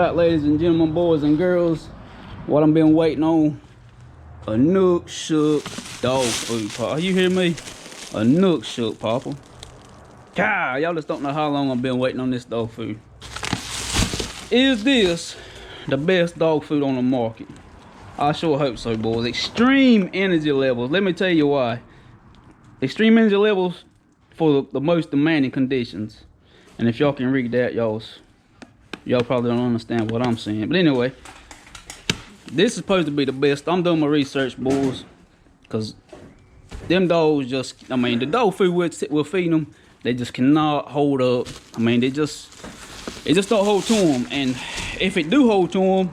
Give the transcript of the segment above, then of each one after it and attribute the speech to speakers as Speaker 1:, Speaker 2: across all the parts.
Speaker 1: right, ladies and gentlemen, boys and girls, what I've been waiting on, Inukshuk dog food, Papa. You hear me? Inukshuk, Papa. God, y'all just don't know how long I've been waiting on this dog food. Is this the best dog food on the market? I sure hope so, boys. Extreme energy levels. Let me tell you why. Extreme energy levels for the most demanding conditions. And if y'all can read that, y'all probably don't understand what I'm saying. But anyway, this is supposed to be the best. I'm doing my research, boys, because them dogs just, I mean, the dog food we're feeding them, they just cannot hold up. I mean, it just don't hold to them. And if it do hold to them,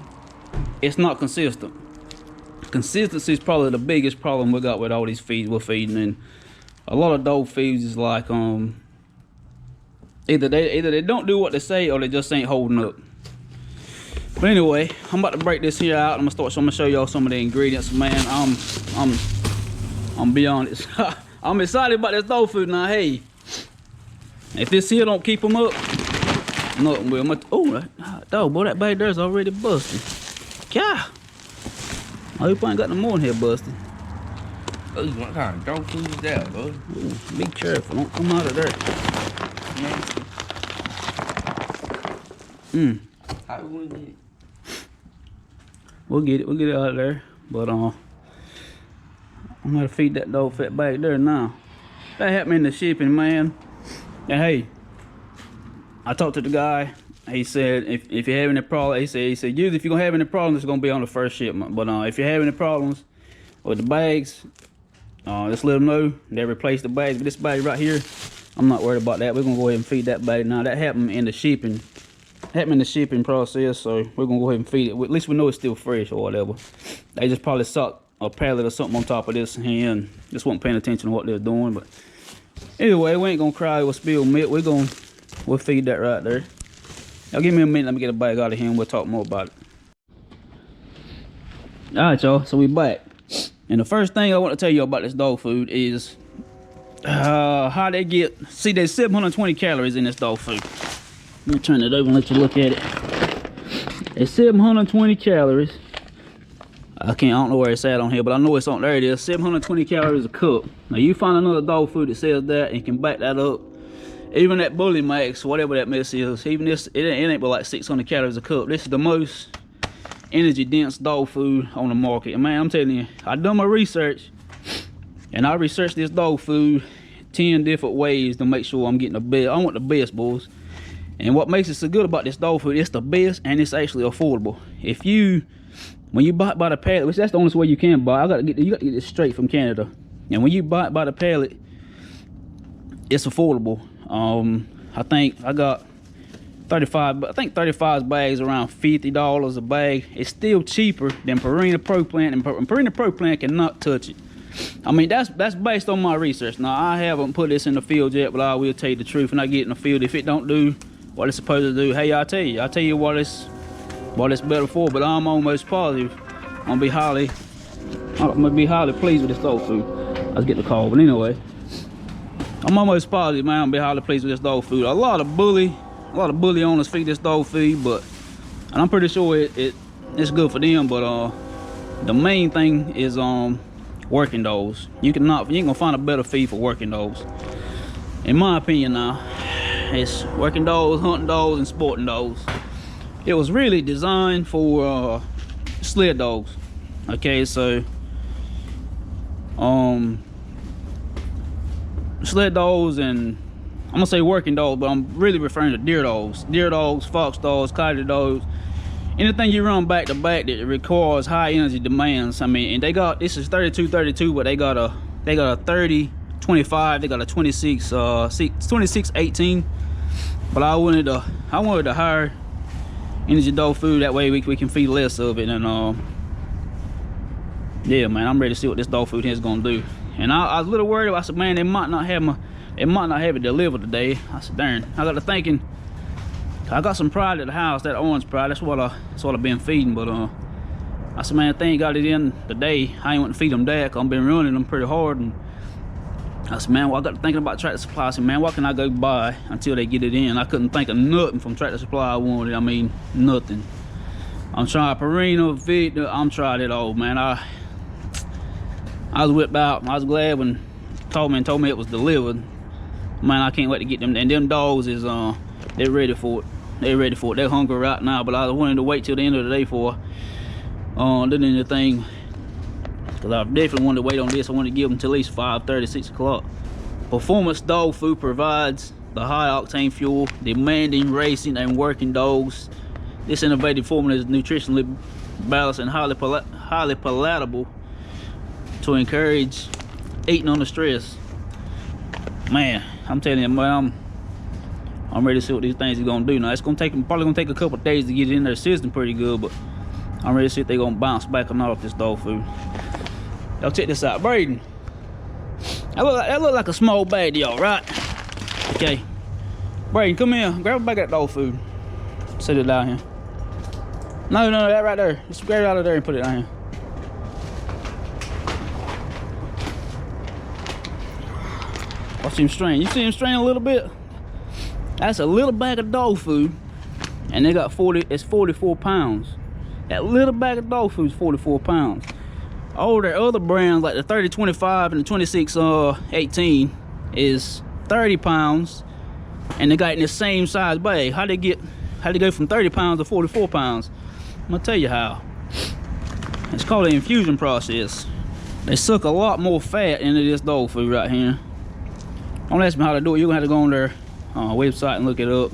Speaker 1: it's not consistent. Consistency is probably the biggest problem we got with all these feeds we're feeding. And a lot of dog feeds is like, either they don't do what they say, or they just ain't holding up. But anyway, I'm about to break this here out. I'm gonna show y'all some of the ingredients, man. I'm beyond it. I'm excited about this dog food now. Hey, if this here don't keep them up, nothing will. Oh, dog, boy, that bag there's already busted. Yeah. I hope I ain't got no more in here busted.
Speaker 2: Oh, what kind of dog food is that, bud?
Speaker 1: Ooh, be careful, don't come out of there.
Speaker 2: How we get it?
Speaker 1: We'll get it out of there. But I'm gonna feed that dog fat back there now. That happened in the shipping, man. And hey, I talked to the guy. He said if you're having a problem, he said usually if you're gonna have any problems, it's gonna be on the first shipment. But if you're having any problems with the bags, just let them know. They replace the bags. But this bag right here, I'm not worried about that. We're gonna go ahead and feed that bag now. That happened in the shipping. Process, so we're gonna go ahead and feed it. At least we know it's still fresh or whatever. They just probably sucked a pallet or something on top of this here and just wasn't paying attention to what they're doing. But anyway, we ain't gonna cry over spilled milk. We'll feed that right there. Now give me a minute, let me get a bag out of here and we'll talk more about it. Alright, y'all, so we back. And the first thing I want to tell you about this dog food is how they get, see, there's 720 calories in this dog food. Let me turn it over and let you look at it. It's 720 calories. I don't know where it's at on here, but I know it's on there. It is 720 calories a cup. Now you find another dog food that says that and can back that up. Even that Bully Max, whatever that mess is, even this, it ain't but like 600 calories a cup. This is the most energy dense dog food on the market. And man, I'm telling you, I done my research, and I researched this dog food 10 different ways to make sure I'm getting the best. I want the best, boys. And what makes it so good about this dog food, it's the best and it's actually affordable. When you buy it by the pallet, which that's the only way you can buy, you got to get this straight from Canada. And when you buy it by the pallet, it's affordable. I think I got 35. I think 35 bags around $50 a bag. It's still cheaper than Purina Pro Plant, and Purina Pro Plant cannot touch it. I mean, that's based on my research. Now I haven't put this in the field yet, but I will tell you the truth. When I get in the field, if it don't do what it's supposed to do, hey, I'll tell you what it's better for. But I'm almost positive I'm gonna be highly pleased with this dog food. I was getting a call, but anyway, I'm almost positive, man, I'm gonna be highly pleased with this dog food. A lot of bully owners feed this dog food, and I'm pretty sure it's good for them. But the main thing is working dogs. You ain't gonna find a better feed for working dogs, in my opinion. Now, it's working dogs, hunting dogs, and sporting dogs. It was really designed for sled dogs. Okay, so sled dogs, and I'm gonna say working dogs, but I'm really referring to deer dogs, fox dogs, coyote dogs, anything you run back to back that requires high energy demands. I mean, and they got, this is 32-32, but they got a 30-25, they got a 26-18. But I wanted a higher energy dog food. That way we can feed less of it. And yeah, man, I'm ready to see what this dog food is gonna do. And I was a little worried. I said, man, they might not have it delivered today. I said, darn. I got to thinking, I got some pride at the house, that orange pride. That's what I've been feeding. But I said, man, if they ain't got it in today, I ain't want to feed them that, 'cause I've been running them pretty hard. And I said, man, well, I got to thinking about Tractor Supply. I said, man, what can I go buy until they get it in? I couldn't think of nothing from Tractor Supply I wanted. I mean, nothing. I'm trying Purina, Vita. I'm trying it all, man. I was whipped out. I was glad when told me it was delivered. Man, I can't wait to get them. And them dogs is they're ready for it. They're ready for it. They're hungry right now. But I wanted to wait till the end of the day for did anything. Cause I definitely wanted to wait on this. I wanted to give them till at least 5:30, 6 o'clock. Performance dog food provides the high octane fuel, demanding racing and working dogs. This innovative formula is nutritionally balanced and highly palatable to encourage eating under stress. Man, I'm telling you, man, I'm ready to see what these things are gonna do. Now it's probably gonna take a couple days to get it in their system pretty good, but I'm ready to see if they're gonna bounce back or not off this dog food. Y'all check this out, Braden. That look like a small bag to y'all, right? Okay, Braden, come here, grab a bag of that dog food. Set it down here. No, that right there. Just grab it out of there and put it down here. Watch him strain. You see him strain a little bit? That's a little bag of dog food, and they got 44 pounds. That little bag of dog food is 44 pounds. All their other brands, like the 30-25 and the 26-18, is 30 pounds, and they got in the same size bag. How they go from 30 pounds to 44 pounds? I'm gonna tell you how. It's called the infusion process. They suck a lot more fat into this dog food right here. Don't ask me how to do it. You're gonna have to go on their website and look it up.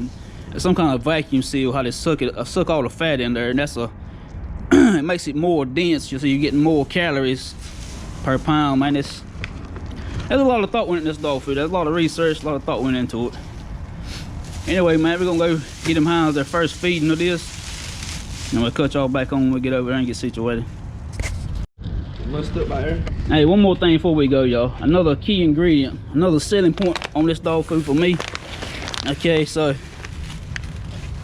Speaker 1: It's some kind of vacuum seal how they suck all the fat in there, and that's it makes it more dense, so you're getting more calories per pound, man. There's a lot of thought went in this dog food. There's a lot of research, a lot of thought went into it. Anyway, man, we're gonna go get them hounds their first feeding of this, and we'll cut y'all back on when we get over there and get situated.
Speaker 2: Messed up right here.
Speaker 1: Hey, one more thing before we go, y'all. Another key ingredient, another selling point on this dog food for me. Okay, so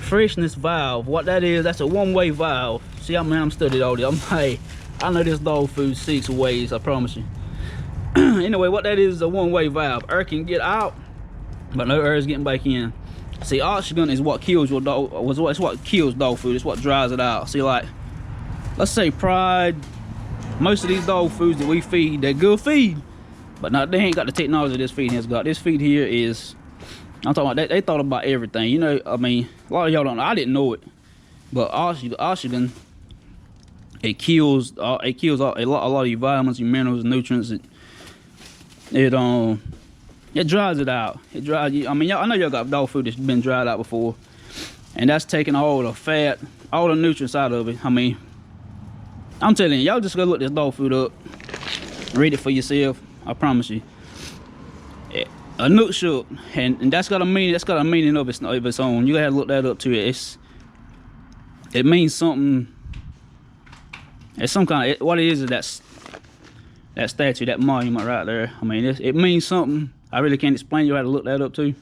Speaker 1: freshness valve. What that is, that's a one-way valve. See, I'm studied all this. Hey, I know this dog food 6 ways, I promise you. Anyway, what that is a one-way valve. Air can get out, but no air is getting back in. See, oxygen is what kills your dog. It's what kills dog food. It's what dries it out. See, like, let's say Pride. Most of these dog foods that we feed, they're good feed, but now they ain't got the technology this feed has got. This feed here is, I'm talking about, they thought about everything. You know, I mean, a lot of y'all don't know. I didn't know it, but oxygen, it kills a lot of your vitamins, your minerals, nutrients. It dries it out. It dries you. I mean, I know y'all got dog food that's been dried out before, and that's taking all the fat, all the nutrients out of it. I mean, I'm telling you, y'all just go look this dog food up, read it for yourself. I promise you. Inukshuk, and that's got a meaning of its own. You gotta have to look that up too. It means something. It's some kind of, what it is that statue, that monument right there. I mean, it means something. I really can't explain. You have to look that up too.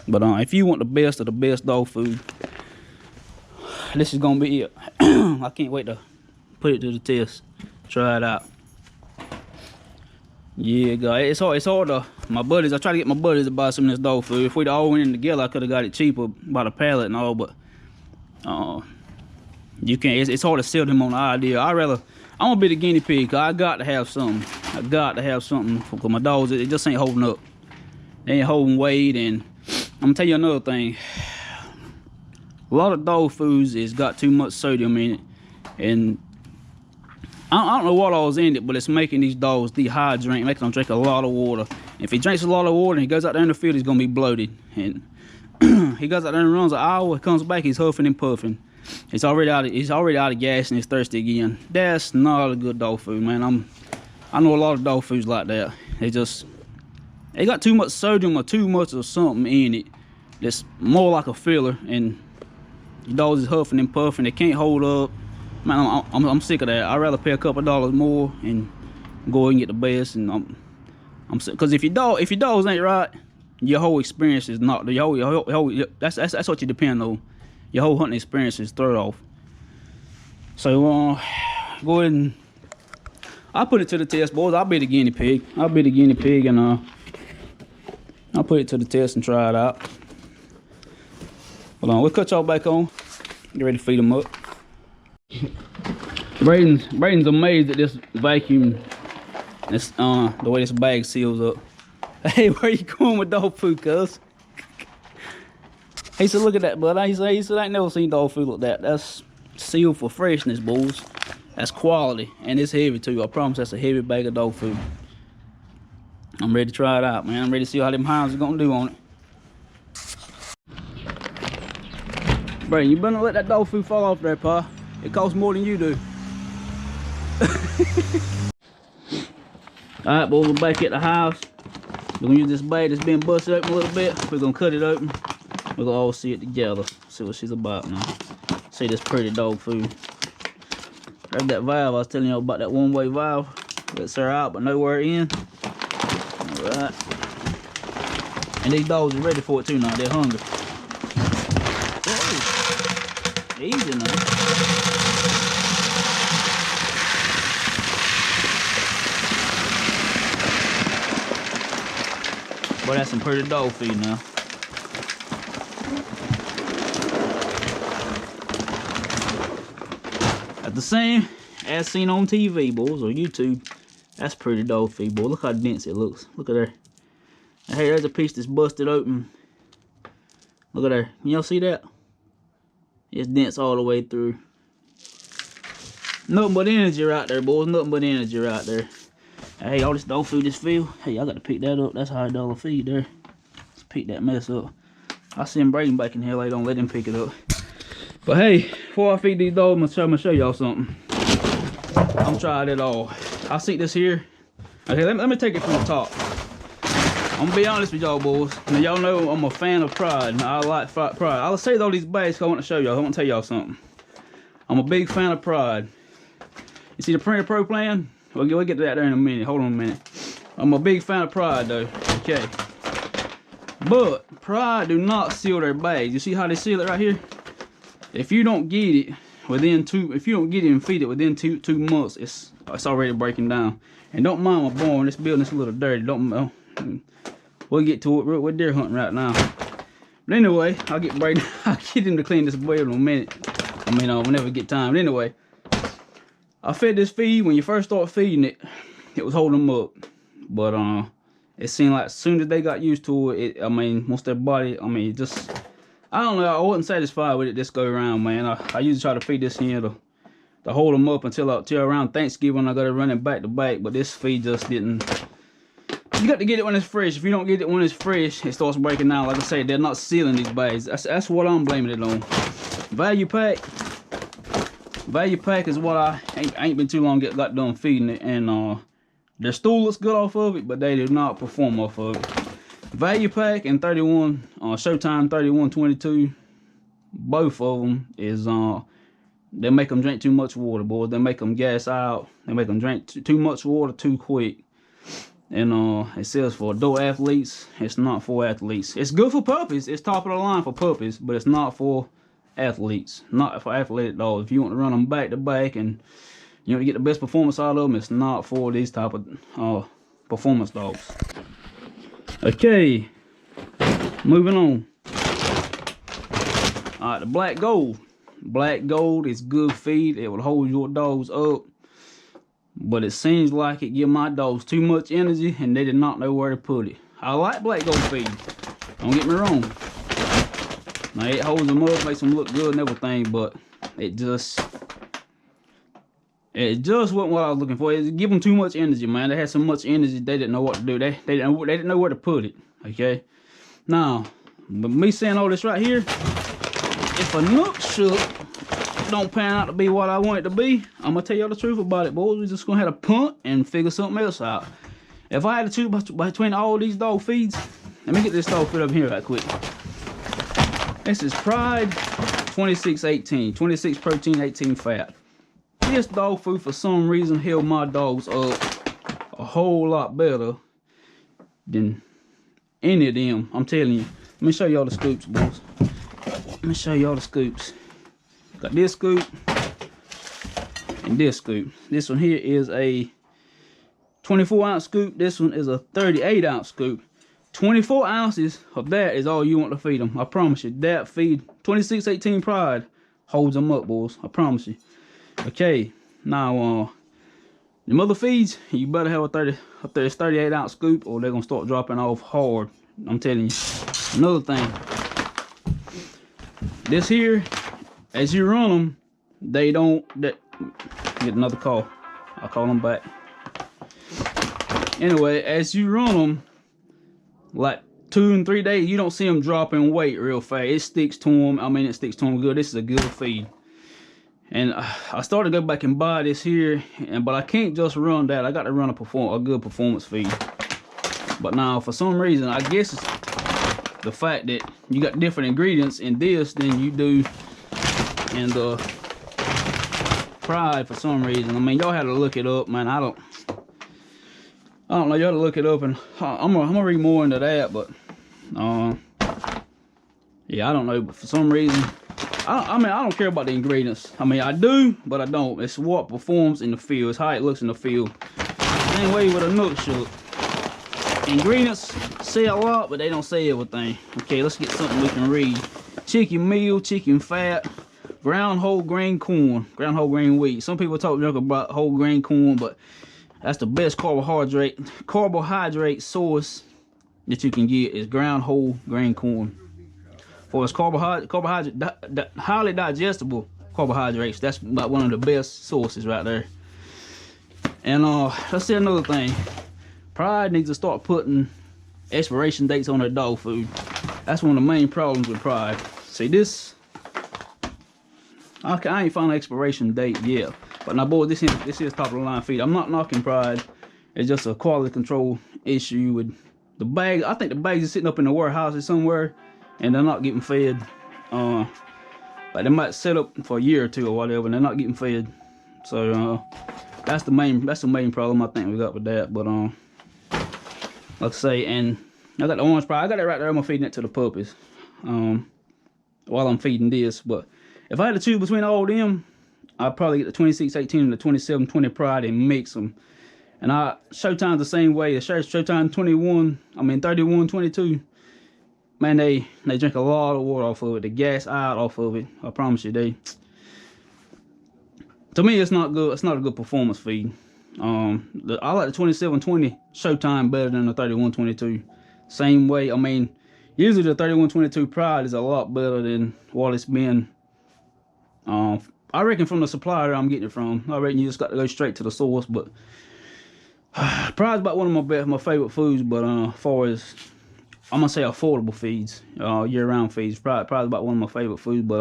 Speaker 1: But if you want the best of the best dog food, this is gonna be it. I can't wait to put it to the test, try it out. Yeah, guys, it's hard to, my buddies, I try to get my buddies to buy some of this dog food. If we'd all went in together, I could have got it cheaper by the pallet and all, but you can't, it's hard to sell them on the idea. I'm gonna be the guinea pig, cause I got to have something. I got to have something for my dogs. It just ain't holding up. They ain't holding weight. And I'm gonna tell you another thing. A lot of dog foods has got too much sodium in it, and I don't know what all's in it, but it's making these dogs dehydrate, making them drink a lot of water. If he drinks a lot of water and he goes out there in the field, he's gonna be bloated. And he goes out there and runs an hour, comes back, he's huffing and puffing. He's already out of gas and he's thirsty again. That's not a good dog food, man. I know a lot of dog foods like that. They got too much sodium or too much of something in it that's more like a filler, and your dogs is huffing and puffing. They can't hold up. Man, I'm sick of that. I'd rather pay a couple $2 more and go ahead and get the best. And I'm sick, because if your dogs ain't right, your whole experience is not. That's what you depend on. Your whole hunting experience is thrown off. So go ahead and I'll put it to the test, boys. I'll be the guinea pig. I'll be the guinea pig, and I'll put it to the test and try it out. Hold on, we'll cut y'all back on. Get ready to feed them up. Braden's amazed at this vacuum. This the way this bag seals up. Hey, where you going with dog food, cuz? He said, look at that, bud. He said, I ain't never seen dog food like that. That's sealed for freshness, boys. That's quality. And it's heavy, too. I promise that's a heavy bag of dog food. I'm ready to try it out, man. I'm ready to see how them hounds are going to do on it. Braden, you better let that dog food fall off there, pa. It costs more than you do. Alright, boys, we're back at the house. We're going to use this bag that's been busted open a little bit. We're going to cut it open. We're going to all see it together. See what she's about now. See this pretty dog food. Grab that valve. I was telling you about that one-way valve. Lets her out, but nowhere in. Alright. And these dogs are ready for it too now. They're hungry. Whoa. Easy now. Boy, that's some pretty dog feed now. At the same as seen on TV, boys, or YouTube. That's pretty dog feed, boy. Look how dense it looks. Look at there. Hey, there's a piece that's busted open. Look at there. Can y'all see that? It's dense all the way through. Nothing but energy right there, boys. Nothing but energy right there. Hey, all this dog food just feel. Hey, I got to pick that up. That's $100 feed there. Let's pick that mess up. I'll send Braden back in here later on. Let him pick it up. But hey, before I feed these dogs, I'm gonna show y'all something. I'm trying it all. I see this here. Okay, let me take it from the top. I'm gonna be honest with y'all, boys. Now y'all know I'm a fan of Pride. Now, I like Pride. I'll say all these bags 'cause I want to show y'all. I want to tell y'all something. I'm a big fan of Pride. You see the Printer Pro plan? We'll get to that there in a minute. Hold on a minute. I'm a big fan of Pride though. Okay. But Pride do not seal their bags. You see how they seal it right here? If you don't get it within if you don't get it and feed it within two months, it's already breaking down. And don't mind my boy, this building's a little dirty. Don't we'll get to it. We're deer hunting right now. But anyway, I'll get Braden. I'll get him to clean this building in a minute. I mean, whenever we get time. But anyway, I fed this feed. When you first start feeding it, it was holding them up. But it seemed like as soon as they got used to it, I mean, once their body, I mean, just, I don't know, I wasn't satisfied with it this go around, man. I usually try to feed this here to hold them up until around Thanksgiving. I got to run it back to back, but this feed just didn't. You got to get it when it's fresh. If you don't get it when it's fresh, it starts breaking down. Like I say, they're not sealing these bags. That's what I'm blaming it on. Value pack is what I ain't been too long got done feeding it, and their stool looks good off of it, but they do not perform off of it. Value pack and 31 Showtime 3122, both of them is they make them drink too much water, boys. They make them gas out. They make them drink too much water too quick. And it says for adult athletes. It's not for athletes. It's good for puppies. It's top of the line for puppies, but it's not for athletes. Not for athletic dogs. If you want to run them back to back and you want to get the best performance out of them, it's not for these type of performance dogs. Okay, moving on. All right, the black gold. Black gold is good feed. It will hold your dogs up. But it seems like it give my dogs too much energy and they did not know where to put it. I like black gold feed. Don't get me wrong. Now it holds them up, makes them look good and everything, but it just wasn't what I was looking for. It give them too much energy, man. They had so much energy they didn't know what to do. They didn't know where to put it. Okay. Now, but me saying all this right here, if a Inukshuk don't pan out to be what I want it to be, I'm gonna tell y'all the truth about it, boys. We're just gonna have to punt and figure something else out. If I had to choose between all these dog feeds, let me get this dog feed up here right quick. This is Pride 2618, 26 protein, 18 fat. This dog food for some reason held my dogs up a whole lot better than any of them. I'm telling you. Let me show y'all the scoops, boys. Let me show y'all the scoops. Got this scoop and this scoop. This one here is a 24-ounce scoop. This one is a 38-ounce scoop. 24 ounces of that is all you want to feed them. I promise you. That feed 2618 Pride holds them up, boys. I promise you. Okay, now the mother feeds, you better have a 38 ounce scoop or they're gonna start dropping off hard. I'm telling you. Another thing, this here, as you run them, they don't, get another call. I'll call them back. Anyway, as you run them, like 2 and 3 days, you don't see them dropping weight real fast. It sticks to them. I mean, it sticks to them good. This is a good feed. And I started to go back and buy this here, but I can't just run that. I got to run a good performance feed. But now, for some reason, I guess it's the fact that you got different ingredients in this than you do in the Pride for some reason. I mean, y'all had to look it up, man. I don't know. You ought to look it up, and I'm gonna read more into that. But yeah, I don't know. But for some reason, I mean, I don't care about the ingredients. I mean, I do, but I don't. It's what performs in the field. It's how it looks in the field. Same way with a Inukshuk. Ingredients say a lot, but they don't say everything. Okay, let's get something we can read. Chicken meal, chicken fat, ground whole grain corn, ground whole grain wheat. Some people talk about whole grain corn, but that's the best carbohydrate source that you can get is ground whole grain corn. For its highly digestible carbohydrates, that's about one of the best sources right there. And let's say another thing. Pride needs to start putting expiration dates on their dog food. That's one of the main problems with Pride. See this? Okay, I ain't found an expiration date yet. But now, boy, this is top of the line feed. I'm not knocking Pride. It's just a quality control issue with the bag. I think the bags are sitting up in the warehouses somewhere, and they're not getting fed. But they might set up for a year or two or whatever, and they're not getting fed. So that's the main problem I think we got with that. But like I say, and I got the orange Pride. I got it right there. I'm feeding it to the puppies while I'm feeding this. But if I had to choose between all of them, I'd probably get the 2618 and the 2720 Pride and mix them. And Showtime's the same way. The Showtime 3122. Man, they drink a lot of water off of it. The gas out off of it. I promise you, to me, it's not good. It's not a good performance feed. I like the 2720 Showtime better than the 3122. Same way. I mean, usually the 3122 Pride is a lot better than what it's been. I reckon from the supplier I'm getting it from. I reckon you just got to go straight to the source. But Pride's about one of my favorite foods. But as far as I'm gonna say affordable feeds, year-round feeds, Pride's about one of my favorite foods. But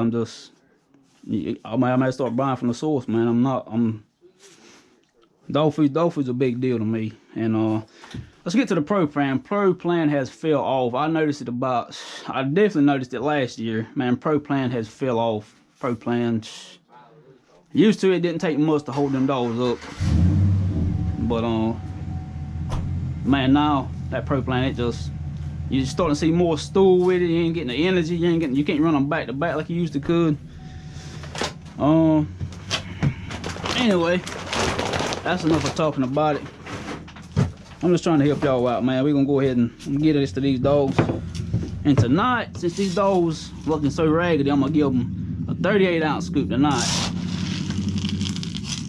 Speaker 1: I might start buying from the source, man. Dog food's a big deal to me. And let's get to the Pro Plan. Pro Plan has fell off. I definitely noticed it last year. Man, Pro Plan has fell off. Pro Plan, used to, it didn't take much to hold them dogs up. But man, now that Pro Plan, you're starting to see more stool with it. You ain't getting the energy. You can't run them back to back like you used to could. Anyway, that's enough of talking about it. I'm just trying to help y'all out, man. We're gonna go ahead and get this to these dogs. And tonight, since these dogs looking so raggedy, I'm gonna give them a 38 ounce scoop tonight.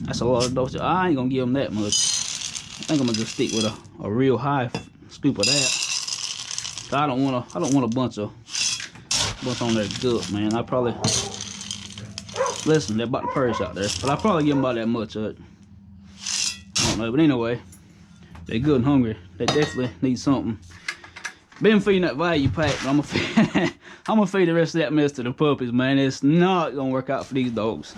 Speaker 1: That's a lot of doses. I ain't gonna give them that much. I think I'm gonna just stick with a real high scoop of that. I don't want a bunch on their gut, man. I probably listen. They're about to purge out there, but I probably give them about that much of it. I don't know, but anyway, they're good and hungry. They definitely need something. Been feeding that value pack, but I'm gonna feed the rest of that mess to the puppies, man. It's not gonna work out for these dogs.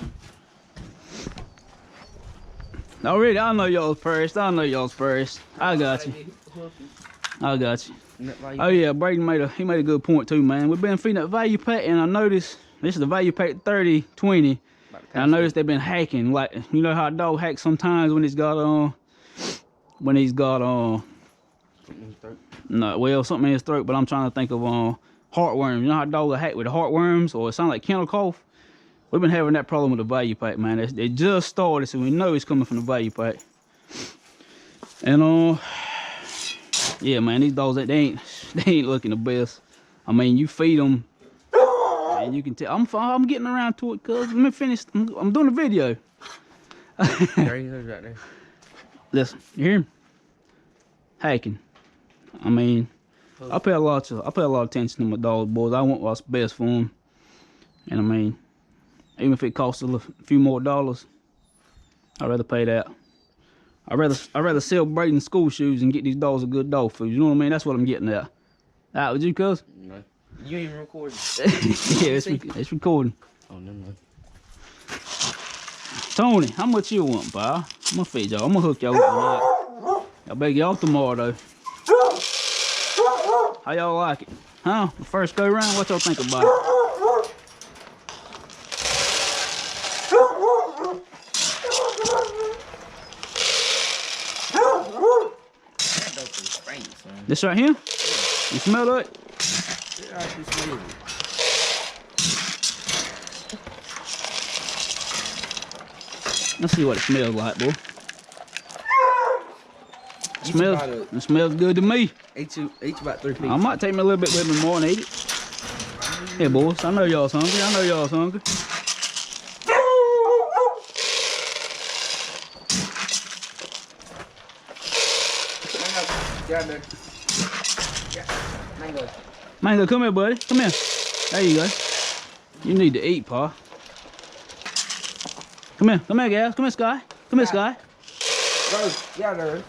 Speaker 1: Already, I know y'all's first. I got you. Oh yeah, Braden made a good point too, man. We've been feeding that value pack, and I noticed this is the value pack 30-20. And I noticed they've been hacking. Like, you know how a dog hacks sometimes when he's got no, well, something in his throat, but I'm trying to think of heartworms. You know how dogs hack with the heartworms, or it sounds like kennel cough? We've been having that problem with the value pack, man. It just started, so we know it's coming from the value pack. And yeah, man, these dogs, they ain't looking the best. I mean, you feed them, and you can tell. I'm getting around to it, cuz. Let me finish. I'm doing the video.
Speaker 2: There he is right there.
Speaker 1: Listen, you hear him? Hacking. I mean, I pay a lot of attention to my dogs, boys. I want what's best for them. And I mean, even if it costs a few more dollars, I'd rather pay that. I'd rather sell Braden school shoes and get these dogs a good dog food. You know what I mean? That's what I'm getting at. Alright, would you, cuz?
Speaker 2: No. You ain't even recording.
Speaker 1: Yeah, it's recording.
Speaker 2: Oh, never mind.
Speaker 1: Tony, how much you want, pal? I'm gonna feed y'all. I'm gonna hook y'all up tonight. Y'all better get off tomorrow, though. How y'all like it? Huh? The first go round? What y'all think about it? This right here? You smell it?
Speaker 2: Yeah, I can smell it.
Speaker 1: Let's see what it smells like, boy. It smells good to me.
Speaker 2: Each about 3 pieces.
Speaker 1: I might take me a little bit with me more and eat it. Hey, boys, I know y'all's hungry. I know y'all's hungry. Mango, come here, buddy. Come here. There you go. You need to eat, Pa. Come here, guys. Come here, Sky. Come here, Sky.
Speaker 2: Rose, yeah, there.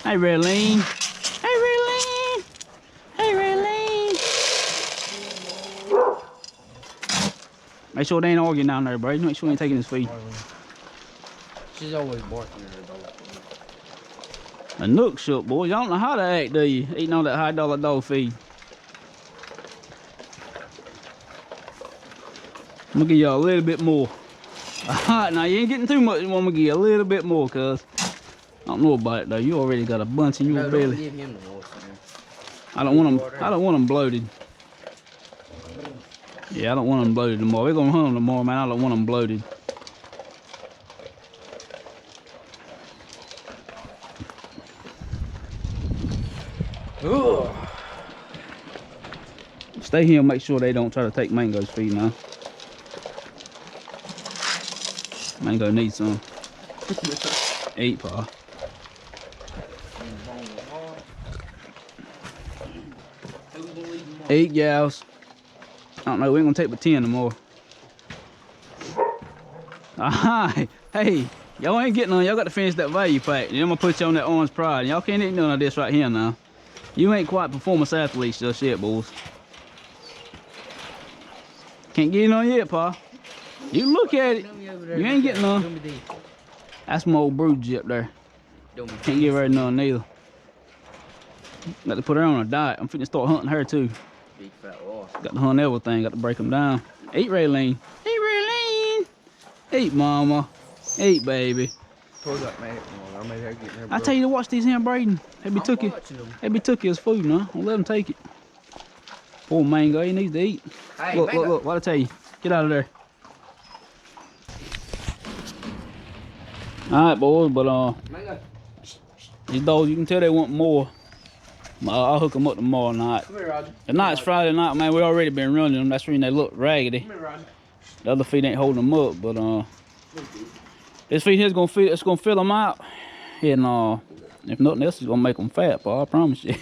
Speaker 1: Hey, Raylene. Hey, Raylene. Hey, Raylene. Make sure they ain't arguing down there, bro. Make sure they ain't taking his feed.
Speaker 2: She's always barking at her dog.
Speaker 1: A Inukshuk, boys. Y'all don't know how to act, do you? Eating all that $high dog feed. I'm gonna give y'all a little bit more. Alright, now you ain't getting too much. I'm gonna give you a little bit more, cuz. I don't know about it though. You already got a bunch in your belly.
Speaker 2: Don't give him the water, man.
Speaker 1: I don't want them bloated. Yeah, I don't want them bloated tomorrow. We're gonna hunt them tomorrow, man. I don't want them bloated.
Speaker 2: Ugh.
Speaker 1: Stay here and make sure they don't try to take Mango's feed now. Mango needs some. Eat, Pa. Eat, gals. I don't know, we ain't gonna take but 10 no more. Alright, hey, y'all ain't getting none. Y'all got to finish that value pack. And I'm gonna put you on that orange pride. Y'all can't eat none of this right here now. You ain't quite performance athletes just yet, boys. Can't get none yet, Pa. You look at it. You ain't getting none. That's my old brood jip there. Can't give her none neither. Got to put her on a diet. I'm finna start hunting her too.
Speaker 2: Big fat loss.
Speaker 1: Got to hunt everything. Got to break them down. Eat, Raylene. Eat, Raylene. Eat, mama. Eat, baby. I tell you to watch these here, Braden. They be took you as food now. Don't let them take it. Poor Mango, he needs to eat. Hey, look, what I tell you. Get out of there. Alright, boys, but these dogs, you can tell they want more. I'll hook them up tomorrow night.
Speaker 2: Come here, Roger.
Speaker 1: Tonight's Friday night, man. We already been running them. That's the reason they look raggedy.
Speaker 2: Come here, Roger.
Speaker 1: The other feet ain't holding them up, but this feet here's gonna fill. It's gonna fill them out, and if nothing else, it's gonna make them fat. Paul, I promise you.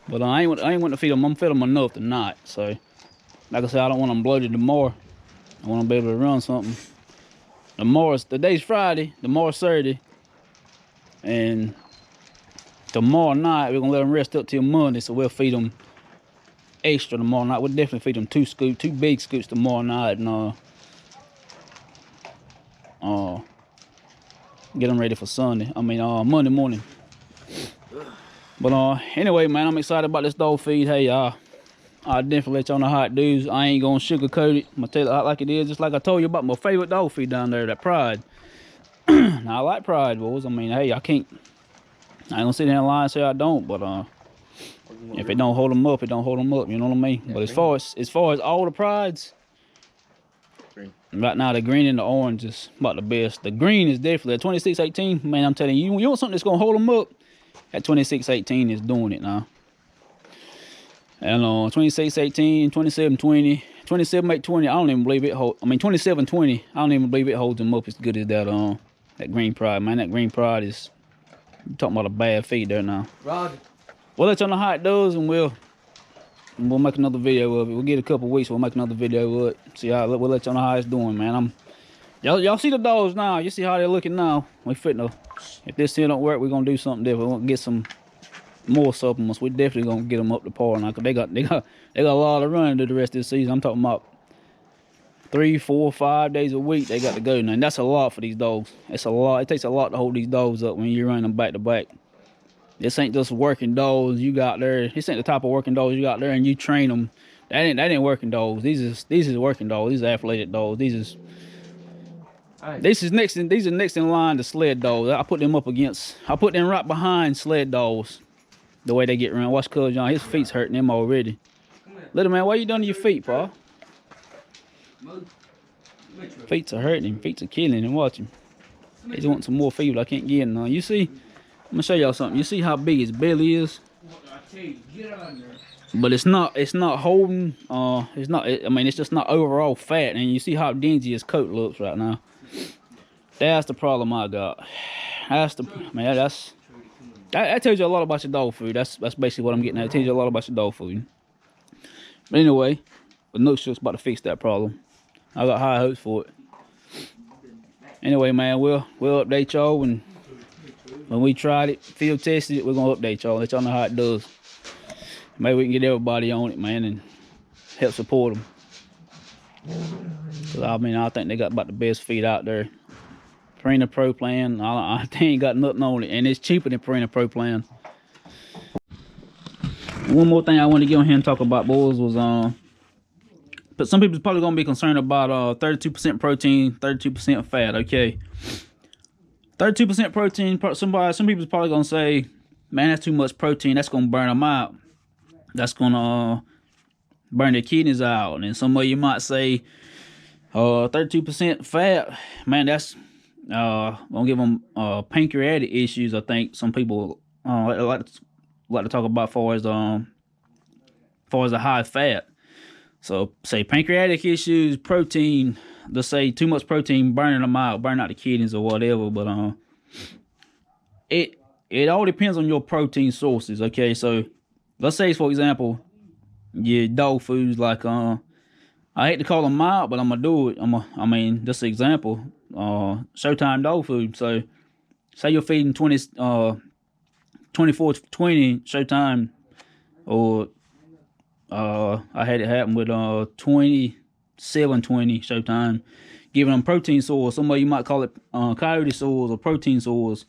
Speaker 1: But I ain't want to feed them. I'm feed them enough tonight. So, like I said, I don't want them bloated tomorrow. I want to be able to run something. Today's Friday. Tomorrow's Saturday, and tomorrow night we're gonna let them rest up till Monday. So we'll feed them extra tomorrow night. We'll definitely feed them two big scoops tomorrow night, and get them ready for Sunday. I mean, Monday morning. But anyway, man, I'm excited about this dog feed. Hey, I'll definitely let y'all know how it does. I ain't gonna sugarcoat it. I'm gonna tell it like it is, just like I told you about my favorite dog feed down there, that Pride. Now, I like Pride, boys. I mean, hey, I ain't gonna sit there and lie and say I don't, but if it don't hold them up, it don't hold them up. You know what I mean? But as far as all the Prides, Right now, the green and the orange is about the best. The green is definitely at 2618. Man, I'm telling you, you want something that's gonna hold them up. At 2618 is doing it now. And 2618, 2720, 2720. I don't even believe it hold. I mean 2720. I don't even believe it holds them up as good as that green pride. Man, that green pride is. I'm talking about a bad feed there now.
Speaker 2: Roger.
Speaker 1: We'll let y'all know how it does, and we'll make another video of it. We'll get a couple weeks. We'll make another video of it. See how we'll let y'all know how it's doing, man. Y'all see the dogs now. You see how they're looking now. We fitting. If this here don't work, we're gonna do something different. We're gonna get some more supplements. We definitely gonna get them up to par now, cause they got a lot of running to the rest of the season. I'm talking about 3, 4, 5 days a week they got to go now, and that's a lot for these dogs. It's a lot. It takes a lot to hold these dogs up when you're running them back to back. This ain't just working dogs you got there. This ain't the type of working dogs you got there and you train them. That ain't working dogs. These is working dogs. These are athletic dogs. These are next in line to sled dogs. I put them right behind sled dogs. The way they get around. Watch Cuz John. His feet's hurting him already. Little man, what you done to your feet, Paul? Feet are hurting him. Feet are killing him. Watch him. He just want some more feet, but I can't get him. You see? I'm gonna show y'all something. You see how big his belly is? But it's not holding. It's not. I mean, it's just not overall fat. And you see how dingy his coat looks right now. That's the problem I got. That tells you a lot about your dog food. That's basically what I'm getting at. It tells you a lot about your dog food. But anyway, Inukshuk's about to fix that problem. I got high hopes for it. Anyway, man, we'll update y'all when we tried it, field tested it. We're gonna update y'all, let y'all know how it does. Maybe we can get everybody on it, man, and help support them. Cause I mean, I think they got about the best feed out there. Purina Pro Plan, they ain't got nothing on it, and it's cheaper than Purina Pro Plan. One more thing I want to get on here and talk about, boys, was but some people's probably gonna be concerned about 32% protein, 32% fat. Okay, 32% protein. Some people's probably gonna say, man, that's too much protein. That's gonna burn them out. That's gonna burn their kidneys out. And some of you might say, 32% fat, man, that's gonna give them pancreatic issues. I think some people like to talk about far as the high fat. So say pancreatic issues, protein. Let's say too much protein burning them out, burning out the kidneys or whatever. But it all depends on your protein sources. Okay, so let's say for example, your dog foods like I hate to call them mild, but I'm gonna do it. I mean, just an example. Showtime dog food. So say you're feeding 24-20 Showtime, or I had it happen with 27-20 Showtime, giving them protein source. Somebody you might call it coyote source or protein source.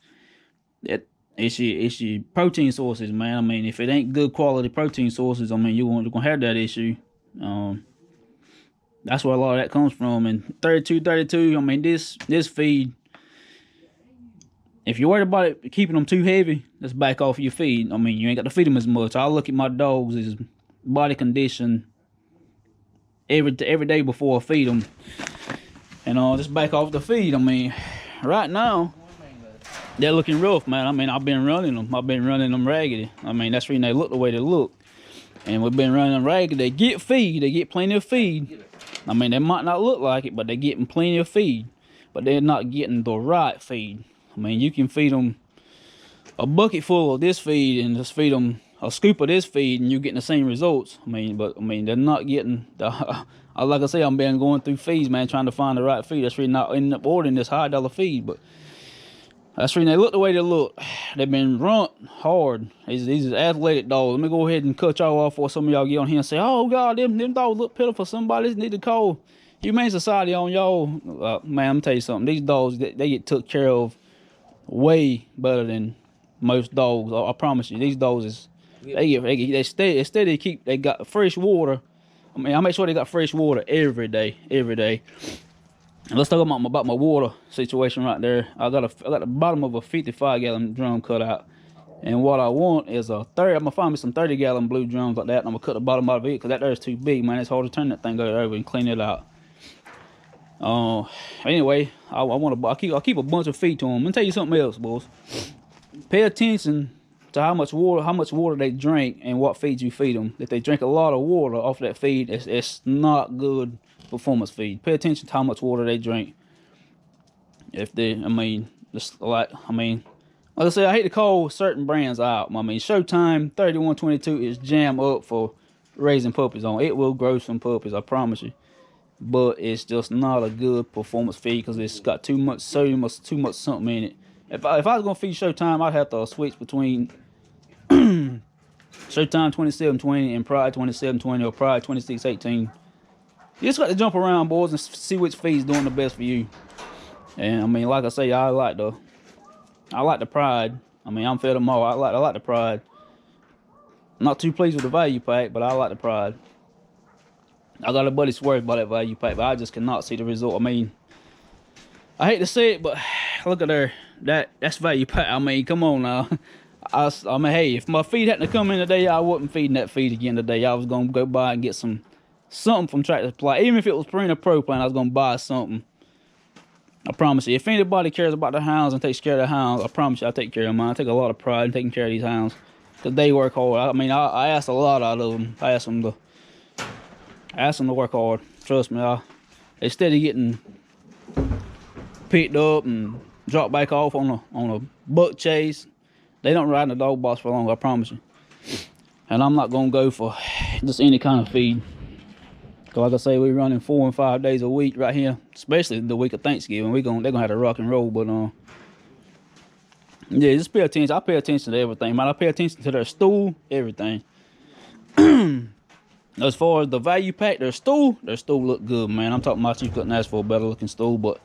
Speaker 1: It's your protein sources, man. I mean, if it ain't good quality protein sources, I mean, you're gonna have that issue. That's where a lot of that comes from. And 32, I mean, this feed, if you're worried about it keeping them too heavy, let's back off your feed. I mean, you ain't got to feed them as much. I look at my dogs' as body condition every day before I feed them, and just back off the feed. I mean, right now they're looking rough, man. I mean, I've been running them raggedy. I mean, that's the reason they look the way they look. And we've been running them raggedy. They get feed. They get plenty of feed. I mean, they might not look like it, but they're getting plenty of feed. But they're not getting the right feed. I mean, you can feed them a bucket full of this feed and just feed them a scoop of this feed, and you're getting the same results. I mean, they're not getting the. Like I say, I've been going through feeds, man, trying to find the right feed. That's really not ending up ordering this $high feed, but that's really they look the way they look. They've been run hard. These are athletic dogs. Let me go ahead and cut y'all off before some of y'all get on here and say, "Oh God, them dogs look pitiful. Somebody need to call Humane Society on y'all." Man, I'm tell you something. These dogs, they get took care of way better than most dogs. I promise you. These dogs they got fresh water. I mean, I make sure they got fresh water every day. And let's talk about my water situation right there. I got the bottom of a 55-gallon drum cut out, and what I want is a 30. I'm gonna find me some 30-gallon blue drums like that, and I'm gonna cut the bottom out of it because that there is too big, man. It's hard to turn that thing over and clean it out. Anyway, I'll keep a bunch of feed to them. I'm gonna tell you something else, boys. Pay attention to how much water they drink and what feed you feed them. If they drink a lot of water off that feed, it's not good performance feed. Pay attention to how much water they drink. If they, like I said, I hate to call certain brands out. I mean, Showtime 3122 is jam up for raising puppies on. It will grow some puppies, I promise you. But it's just not a good performance feed because it's got too much sodium, too much something in it. If I was gonna feed Showtime, I'd have to switch between Showtime 2720 and Pride 2720 or Pride 2618. You just got to jump around, boys, and see which feed's doing the best for you. And I mean, like I say, I like the Pride. I mean, I'm fed them all. I like the Pride. Not too pleased with the value pack, but I like the Pride. I got a buddy swears by that value pack, but I just cannot see the result. I mean, I hate to say it, but look at there. That's value pack. I mean, come on now. I mean, hey, if my feed hadn't come in today, I wasn't feeding that feed again today. I was gonna go buy and get something from Tractor Supply. Even if it was Purina Pro Plan, I was gonna buy something. I promise you. If anybody cares about the hounds and takes care of the hounds, I promise you, I take care of mine. I take a lot of pride in taking care of these hounds because they work hard. I mean, I ask a lot out of them. I ask them to work hard. Trust me. Instead of getting picked up and dropped back off on a buck chase, they don't ride in the dog box for long. I promise you. And I'm not gonna go for just any kind of feed. Cause like I say, we're running 4 and 5 days a week right here, especially the week of Thanksgiving. They're gonna have to rock and roll, but yeah, just pay attention. I pay attention to everything, man. I pay attention to their stool, everything. As far as the value pack, their stool look good, man. I'm talking about you couldn't ask for a better looking stool, but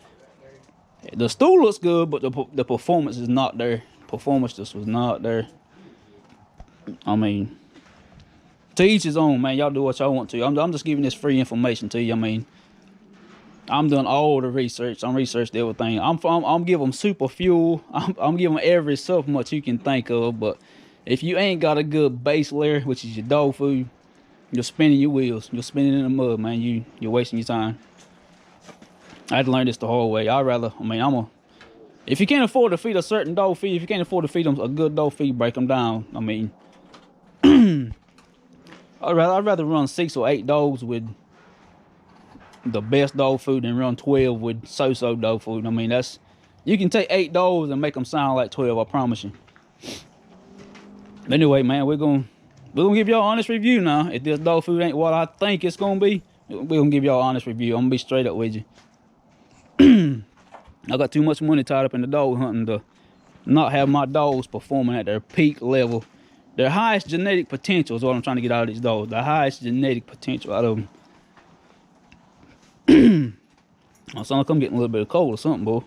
Speaker 1: the stool looks good, but the performance is not there. Performance just was not there. I mean, to each his own, man. Y'all do what y'all want to. I'm just giving this free information to you. I mean, I'm doing all the research. I'm researching everything. I'm giving them super fuel. I'm giving them every supplement you can think of. But if you ain't got a good base layer, which is your dog food, you're spinning your wheels. You're spinning in the mud, man. You're wasting your time. I had to learn this the hard way. If you can't afford to feed a certain dog feed, if you can't afford to feed them a good dog feed, break them down. I mean, I'd rather run 6 or 8 dogs with the best dog food than run 12 with so-so dog food. I mean, you can take 8 dogs and make them sound like 12. I promise you. Anyway, man, we're gonna give y'all an honest review now. If this dog food ain't what I think it's gonna be, we're gonna give y'all an honest review. I'm gonna be straight up with you. I got too much money tied up in the dog hunting to not have my dogs performing at their peak level. Their highest genetic potential is what I'm trying to get out of these dogs. The highest genetic potential out of them. I sound like I'm getting a little bit of cold or something, boy.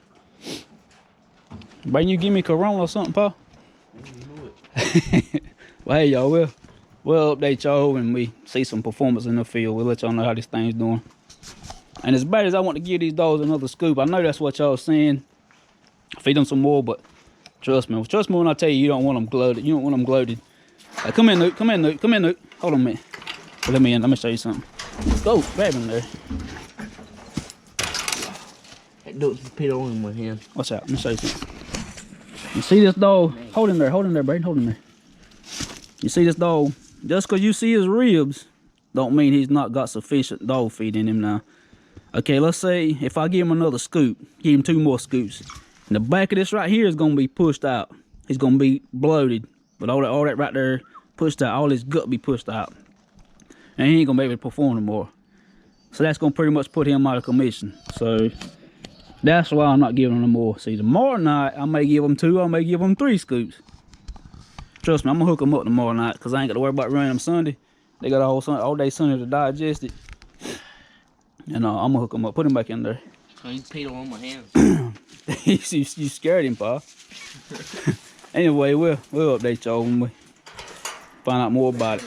Speaker 1: Brayden, you give me Corona or something, pa? Well, hey, y'all, we'll update y'all when we see some performance in the field. We'll let y'all know how this thing's doing. And as bad as I want to give these dogs another scoop, I know that's what y'all saying. Feed them some more, but trust me when I tell you, you don't want them gloated. You don't want them gloated. Come in, Nuke. Come in, Nuke. Come in, Nuke. Hold on a minute. Let me in. Let me show you something. Go, grab him there.
Speaker 2: That dude's pedo in my hand.
Speaker 1: Watch out. Let me show you something. You see this dog? Hold him there, Brayden. Hold him there. You see this dog? Just because you see his ribs, don't mean he's not got sufficient dog feed in him now. Okay, let's say if I give him another scoop, give him 2 more scoops. And the back of this right here is going to be pushed out. He's going to be bloated. But all that right there pushed out. All his gut be pushed out. And he ain't going to be able to perform no more. So that's going to pretty much put him out of commission. So that's why I'm not giving him no more. See, tomorrow night, I may give him 2. I may give him 3 scoops. Trust me, I'm going to hook them up tomorrow night because I ain't got to worry about running them Sunday. They got all day Sunday to digest it. And I'm going to hook him up. Put him back in there.
Speaker 2: Oh, he's pedo on my hands.
Speaker 1: you scared him, pa. Anyway, we'll update y'all when we find out more about it.